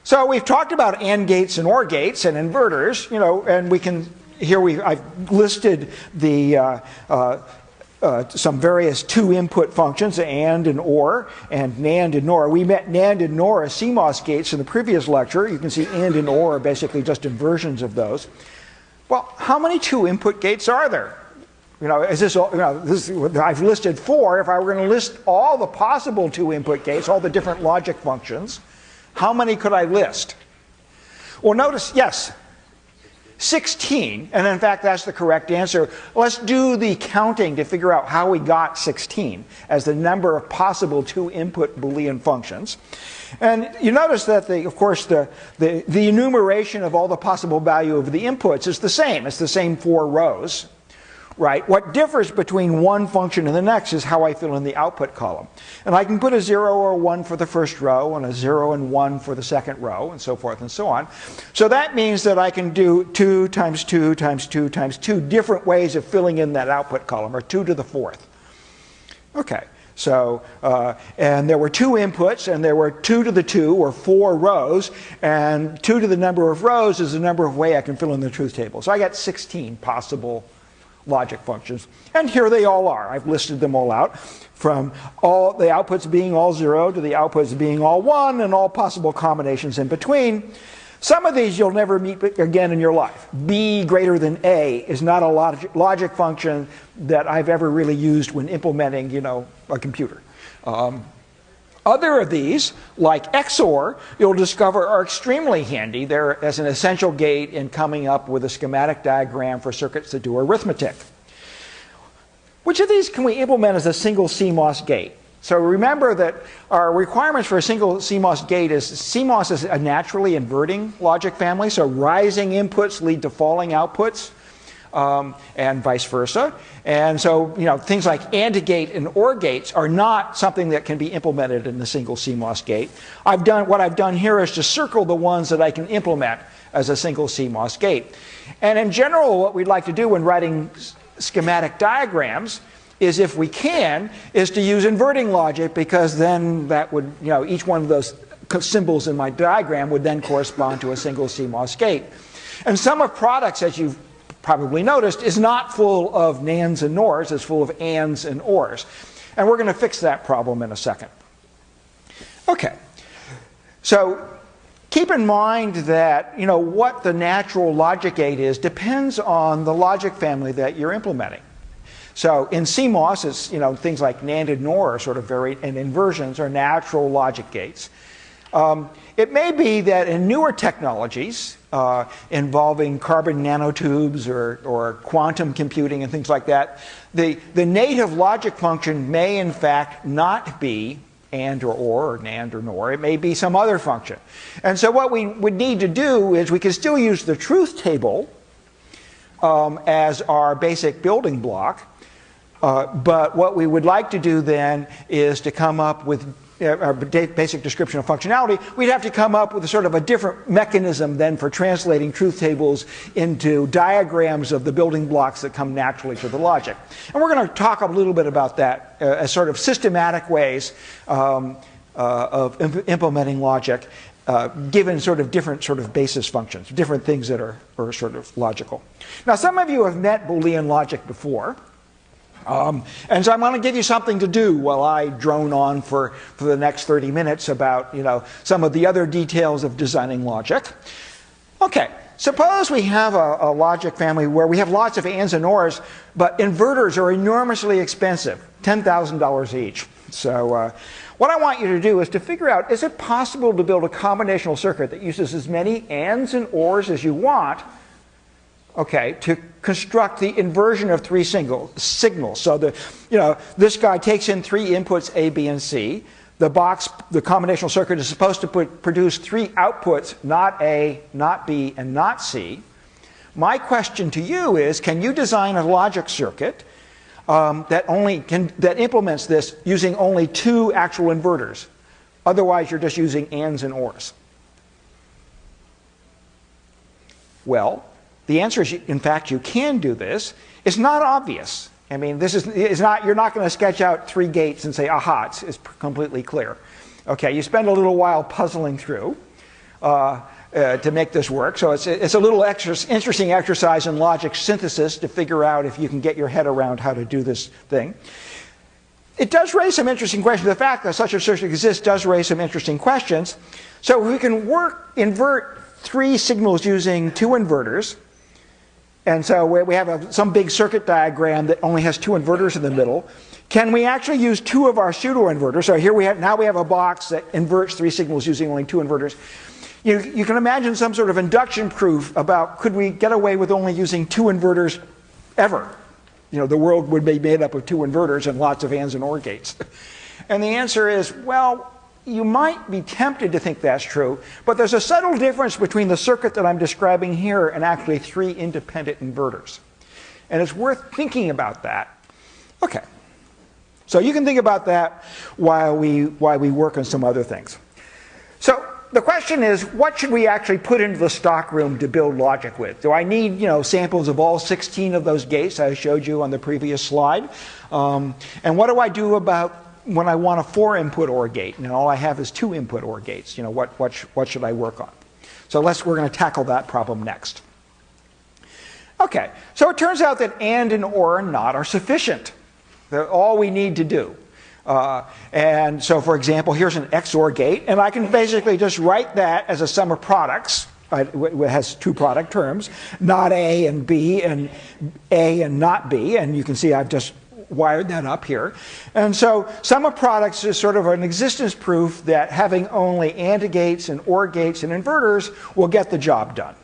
So we've talked about AND gates and OR gates and inverters, and we can, I've listed the some various two-input functions, AND and OR, and NAND and NOR. We met NAND and NOR as CMOS gates in the previous lecture. You can see AND and OR are basically just inversions of those. Well, how many two-input gates are there? I've listed 4. If I were going to list all the possible two-input gates, all the different logic functions, how many could I list? Well, notice, yes, 16, and in fact that's the correct answer. Let's do the counting to figure out how we got 16 as the number of possible two-input Boolean functions. And you notice that, of course, the enumeration of all the possible value of the inputs is the same. It's the same 4 rows. Right? What differs between one function and the next is how I fill in the output column. And I can put a 0 or 1 for the first row and a 0 and 1 for the second row and so forth and so on. So that means that I can do 2 times 2 times 2 times 2 different ways of filling in that output column, or 2 to the 4th. Okay. So, and there were 2 inputs, and there were 2 to the 2, or 4 rows, and 2 to the number of rows is the number of ways I can fill in the truth table. So I got 16 possible logic functions, and here they all are. I've listed them all out, from all the outputs being all 0 to the outputs being all 1, and all possible combinations in between. Some of these you'll never meet again in your life. B greater than A is not a logic function that I've ever really used when implementing, a computer. Other of these, like XOR, you'll discover are extremely handy. They're as an essential gate in coming up with a schematic diagram for circuits that do arithmetic. Which of these can we implement as a single CMOS gate? So remember that our requirements for a single CMOS gate is CMOS is a naturally inverting logic family, so rising inputs lead to falling outputs. And vice versa. And so, things like AND gate and OR gates are not something that can be implemented in a single CMOS gate. What I've done here is to circle the ones that I can implement as a single CMOS gate. And in general, what we'd like to do when writing schematic diagrams is, if we can, is to use inverting logic, because then that would, each one of those symbols in my diagram would then correspond to a single CMOS gate. And sum of products, as you've probably noticed, is not full of NANDs and NORs, it's full of ANDs and ORs. And we're going to fix that problem in a second. Okay, so keep in mind that what the natural logic gate is depends on the logic family that you're implementing. So in CMOS, it's things like NAND and NOR are sort of and inversions are natural logic gates. It may be that in newer technologies involving carbon nanotubes or quantum computing and things like that, the native logic function may in fact not be AND or NAND or NOR. It may be some other function. And so what we would need to do is we could still use the truth table as our basic building block. But what we would like to do then is to come up with our basic description of functionality. We'd have to come up with a sort of a different mechanism then for translating truth tables into diagrams of the building blocks that come naturally to the logic. And we're going to talk a little bit about that as sort of systematic ways of implementing logic, given sort of different sort of basis functions, different things that are sort of logical. Now, some of you have met Boolean logic before. And so I'm going to give you something to do while I drone on for the next 30 minutes about some of the other details of designing logic. Okay, suppose we have a logic family where we have lots of ANDs and ORs, but inverters are enormously expensive, $10,000 each. So what I want you to do is to figure out, is it possible to build a combinational circuit that uses as many ANDs and ORs as you want, okay, to construct the inversion of 3 signals. So this guy takes in 3 inputs, A, B, and C. The combinational circuit is supposed to produce 3 outputs, not A, not B, and not C. My question to you is, can you design a logic circuit that implements this using only 2 actual inverters? Otherwise, you're just using ANDs and ORs. Well, the answer is, in fact, you can do this. It's not obvious. I mean, you're not going to sketch out 3 gates and say, aha, it's completely clear. Okay, you spend a little while puzzling through. to make this work. So it's a little interesting exercise in logic synthesis to figure out if you can get your head around how to do this thing. It does raise some interesting questions. The fact that such a circuit exists does raise some interesting questions. So we can invert 3 signals using 2 inverters. And so we have some big circuit diagram that only has 2 inverters in the middle. Can we actually use 2 of our pseudo inverters? So here we have a box that inverts 3 signals using only 2 inverters. You can imagine some sort of induction proof about could we get away with only using 2 inverters ever? The world would be made up of 2 inverters and lots of ANDs and OR gates. And the answer is, well, you might be tempted to think that's true, but there's a subtle difference between the circuit that I'm describing here and actually 3 independent inverters. And it's worth thinking about that. Okay. So you can think about that while we work on some other things. So the question is, what should we actually put into the stockroom to build logic with? Do I need, samples of all 16 of those gates I showed you on the previous slide? And what do I do about when I want a 4-input OR gate? And all I have is 2-input OR gates. What should I work on? So we're going to tackle that problem next. Okay, so it turns out that AND and OR and NOT are sufficient. They're all we need to do. And so, for example, here's an XOR gate, and I can basically just write that as a sum of products. It has 2 product terms, not A and B, and A and not B. And you can see I've just wired that up here. And so sum of products is sort of an existence proof that having only AND gates and OR gates and inverters will get the job done.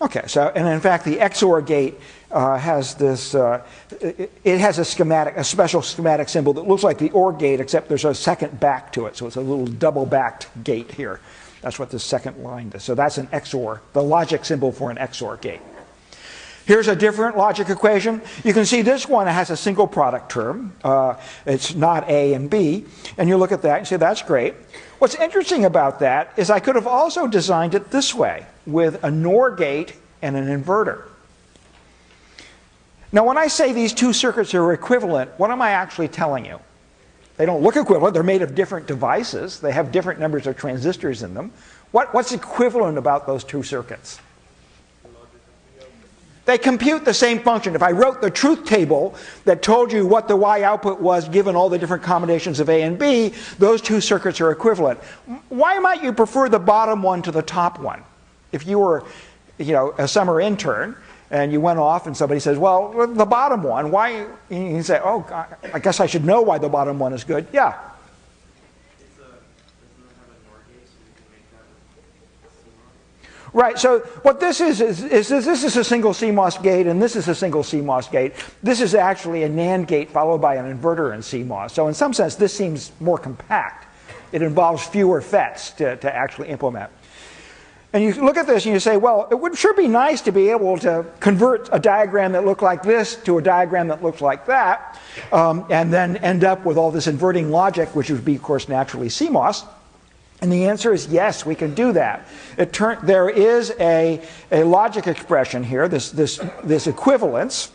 Okay, so, and in fact, the XOR gate has this, it has a special schematic symbol that looks like the OR gate, except there's a second back to it. So it's a little double-backed gate here. That's what the second line does. So that's an XOR, the logic symbol for an XOR gate. Here's a different logic equation. You can see this one has a single product term. It's not A and B. And you look at that and say, that's great. What's interesting about that is I could have also designed it this way, with a NOR gate and an inverter. Now, when I say these 2 circuits are equivalent, what am I actually telling you? They don't look equivalent. They're made of different devices. They have different numbers of transistors in them. What's equivalent about those 2 circuits? They compute the same function. If I wrote the truth table that told you what the Y output was given all the different combinations of A and B, those 2 circuits are equivalent. Why might you prefer the bottom one to the top one? If you were, a summer intern and you went off and somebody says, well, the bottom one, why? And you say, oh, I guess I should know why the bottom one is good. Yeah. Right, so what this is this is a single CMOS gate, and this is a single CMOS gate. This is actually a NAND gate followed by an inverter in CMOS. So in some sense, this seems more compact. It involves fewer FETs to actually implement. And you look at this and you say, well, it would sure be nice to be able to convert a diagram that looked like this to a diagram that looks like that, and then end up with all this inverting logic, which would be, of course, naturally CMOS. And the answer is yes, we can do that. There is a logic expression here, this equivalence,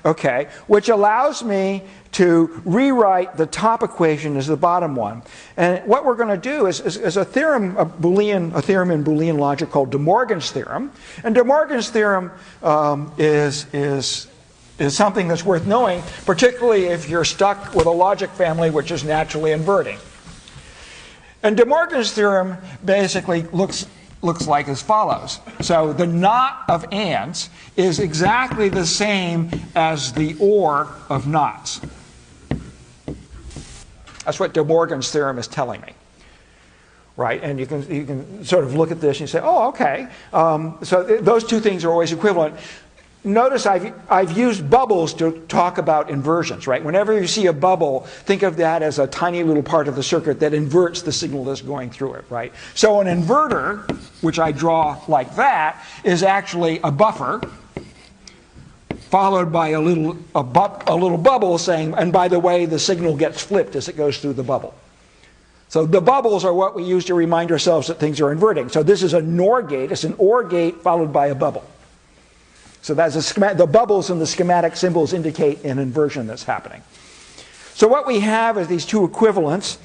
okay, which allows me to rewrite the top equation as the bottom one. And what we're going to do is a theorem, a theorem in Boolean logic called De Morgan's theorem. And De Morgan's theorem is something that's worth knowing, particularly if you're stuck with a logic family which is naturally inverting. And De Morgan's theorem basically looks like as follows. So the NOT of ANDs is exactly the same as the OR of NOTs. That's what De Morgan's theorem is telling me. Right? And you can sort of look at this and you say, oh, okay. So those 2 things are always equivalent. Notice I've used bubbles to talk about inversions, right? Whenever you see a bubble, think of that as a tiny little part of the circuit that inverts the signal that's going through it, right? So an inverter, which I draw like that, is actually a buffer followed by a little bubble saying, and by the way, the signal gets flipped as it goes through the bubble. So the bubbles are what we use to remind ourselves that things are inverting. So this is a NOR gate. It's an OR gate followed by a bubble. So that's the bubbles and the schematic symbols indicate an inversion that's happening. So what we have is these 2 equivalents.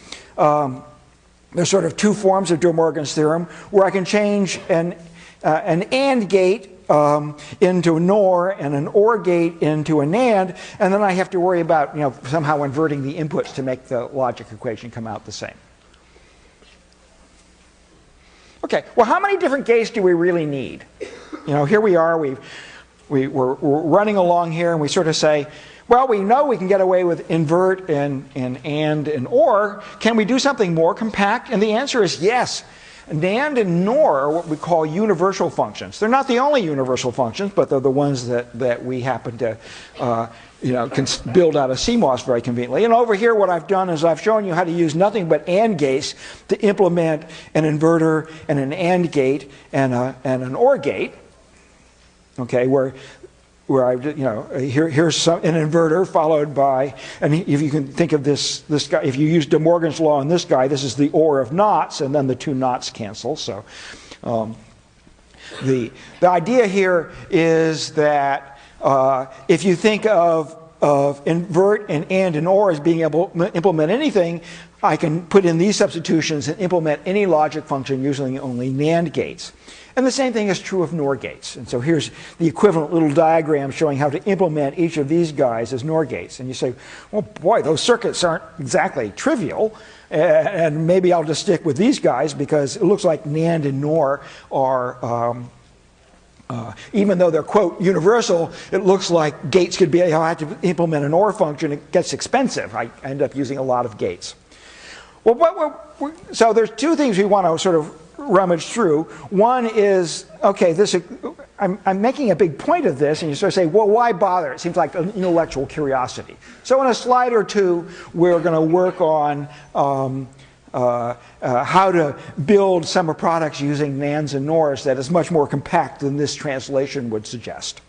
there's sort of two forms of De Morgan's theorem where I can change an AND gate into a NOR and an OR gate into a NAND, and then I have to worry about somehow inverting the inputs to make the logic equation come out the same. Okay, well, how many different gates do we really need? Here we are, we're running along here, and we sort of say, well, we know we can get away with invert and AND and OR. Can we do something more compact? And the answer is yes. NAND and NOR are what we call universal functions. They're not the only universal functions, but they're the ones that we happen to can build out of CMOS very conveniently. And over here what I've done is I've shown you how to use nothing but AND gates to implement an inverter and an AND gate and an OR gate. Okay, where here's an inverter followed by, and if you can think of this guy, if you use De Morgan's law on this guy, this is the OR of knots, and then the two knots cancel. So the idea here is that if you think of invert and AND and OR as being able to implement anything, I can put in these substitutions and implement any logic function using only NAND gates. And the same thing is true of NOR gates. And so here's the equivalent little diagram showing how to implement each of these guys as NOR gates. And you say, well, boy, those circuits aren't exactly trivial. And maybe I'll just stick with these guys because it looks like NAND and NOR are, even though they're, quote, universal, it looks like gates could be, I have to implement an OR function. It gets expensive. I end up using a lot of gates. Well, so there's two things we want to sort of rummage through. One is, okay, I'm making a big point of this, and you sort of say, well, why bother? It seems like an intellectual curiosity. So in a slide or two, we're going to work on how to build summer products using NANDs and NORs that is much more compact than this translation would suggest.